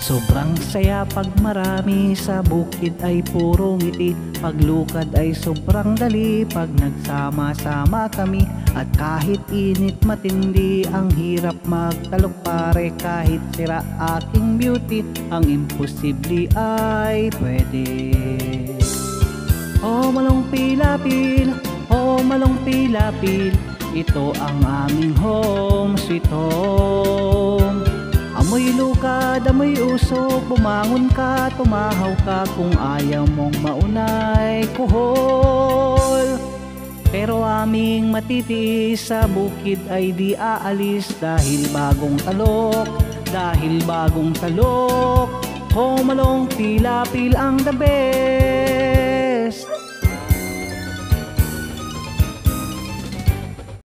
Sobrang saya pag marami, sa bukid ay puro ngiti. Paglukad ay sobrang dali pag nagsama-sama kami. At kahit init matindi, ang hirap magtalok pare. Kahit sira aking beauty, ang imposible ay pwede. Oh malong pilapil, oh malong pilapil, ito ang aming home sweet home. Amoy lukad, amoy usok, bumangon ka, tumahaw ka, kung ayaw mong maunay kuhol. Pero aming matitiis, sa bukid ay di aalis, dahil bagong talok, dahil bagong talok. Homalong pilapil ang the best.